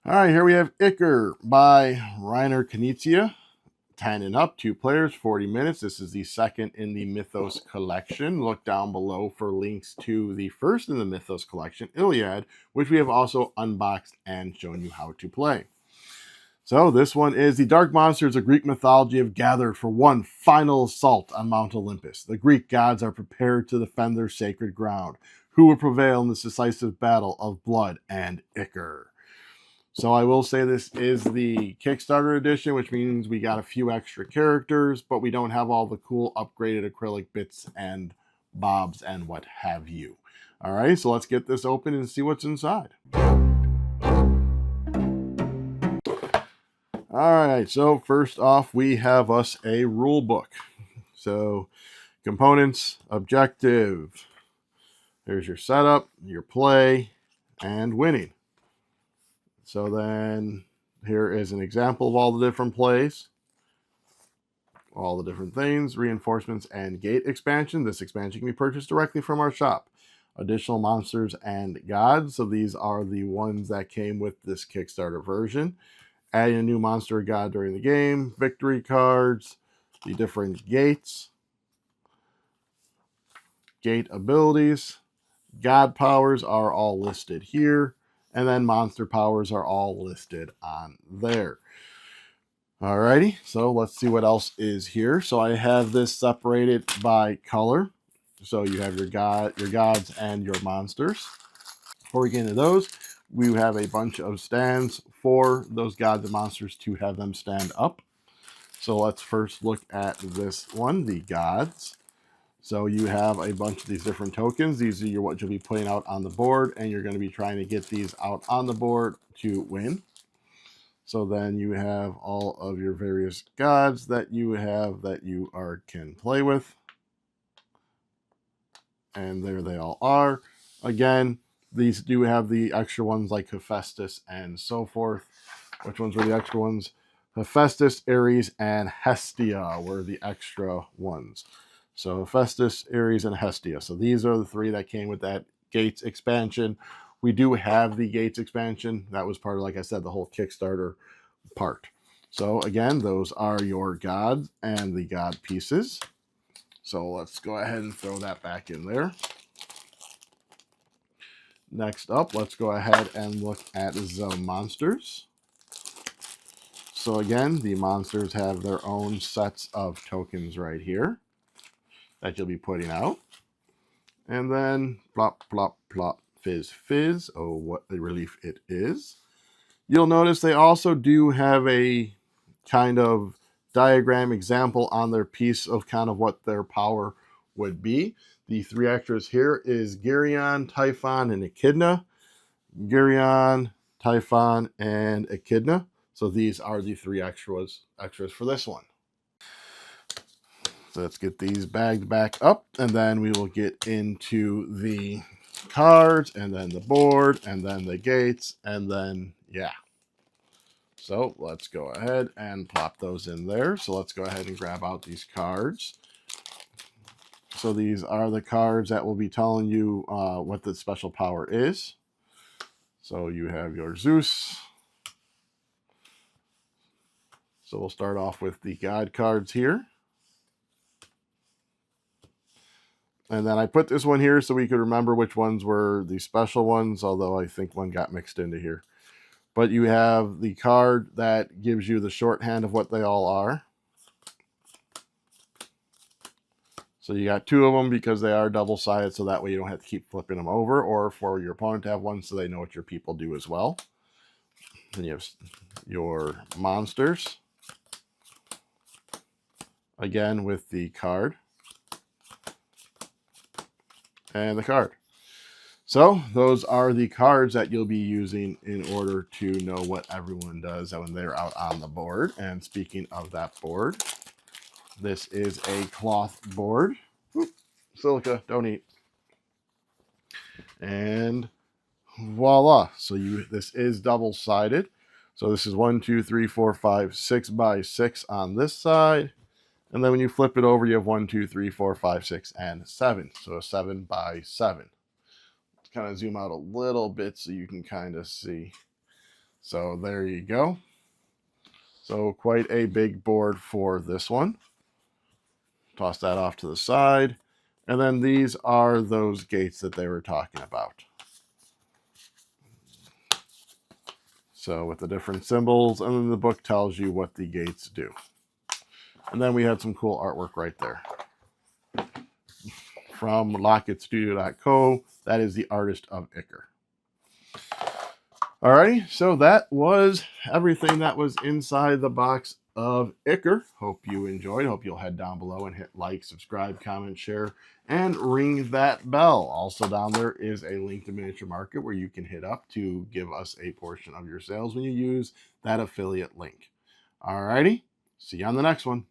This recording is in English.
All right, here we have Ichor by Reiner Knizia. 10 and up, 2 players, 40 minutes. This is the second in the Mythos Collection. Look down below for links to the first in the Mythos Collection, Iliad, which we have also unboxed and shown you how to play. So this one is the dark monsters of Greek mythology have gathered for one final assault on Mount Olympus. The Greek gods are prepared to defend their sacred ground. Who will prevail in this decisive battle of blood and ichor? So I will say this is the Kickstarter edition, which means we got a few extra characters, but we don't have all the cool upgraded acrylic bits and bobs and what have you. All right, so let's get this open and see what's inside. All right, so first off, we have us a rule book. So components, objective, there's your setup, your play, and winning. So then here is an example of all the different plays, all the different things, reinforcements, and gate expansion. This expansion can be purchased directly from our shop. Additional monsters and gods. So these are the ones that came with this Kickstarter version. Adding a new monster or god during the game, victory cards, the different gates, gate abilities, god powers are all listed here, and then monster powers are all listed on there. Alrighty, so let's see what else is here. So I have this separated by color. So you have your gods and your monsters. Before we get into those, we have a bunch of stands for those gods and monsters to have them stand up. So let's first look at this one, the gods. So you have a bunch of these different tokens. These are what you'll be putting out on the board, and you're going to be trying to get these out on the board to win. So then you have all of your various gods that you have that you can play with. And there they all are. Again, these do have the extra ones like Hephaestus and so forth. Which ones were the extra ones? Hephaestus, Ares, and Hestia were the extra ones. So Hephaestus, Ares, and Hestia. So these are the three that came with that Gates expansion. We do have the Gates expansion. That was part of, like I said, the whole Kickstarter part. So again, those are your gods and the god pieces. So let's go ahead and throw that back in there. Next up, let's go ahead and look at the monsters. So again, the monsters have their own sets of tokens right here that you'll be putting out. And then plop, plop, plop, fizz, fizz. Oh, what a relief it is. You'll notice they also do have a kind of diagram example on their piece of kind of what their power would be. The three extras here is Geryon, Typhon, and Echidna. Geryon, Typhon, and Echidna. So these are the three extras for this one. So let's get these bagged back up, and then we will get into the cards, and then the board, and then the gates, and then, yeah. So let's go ahead and plop those in there. So let's go ahead and grab out these cards. So these are the cards that will be telling you what the special power is. So you have your Zeus. So we'll start off with the God cards here. And then I put this one here so we could remember which ones were the special ones, although I think one got mixed into here. But you have the card that gives you the shorthand of what they all are. So you got two of them because they are double-sided, so that way you don't have to keep flipping them over, or for your opponent to have one so they know what your people do as well. Then you have your monsters. Again with the card. And the card. So those are the cards that you'll be using in order to know what everyone does when they're out on the board. And speaking of that board, this is a cloth board. Oop, silica, don't eat. And voila. So this is double-sided. So this is 1, 2, 3, 4, 5, 6 by 6 on this side. And then when you flip it over, you have 1, 2, 3, 4, 5, 6, and 7. So a 7 by 7. Let's kind of zoom out a little bit so you can kind of see. So there you go. So quite a big board for this one. Toss that off to the side. And then these are those gates that they were talking about. So with the different symbols, and then the book tells you what the gates do. And then we had some cool artwork right there. From locketstudio.co, that is the artist of Ichor. Alrighty, so that was everything that was inside the box of Ichor. Hope you enjoyed. Hope you'll head down below and hit like, subscribe, comment, share, and ring that bell. Also down there is a link to Miniature Market where you can hit up to give us a portion of your sales when you use that affiliate link. Alrighty, see you on the next one.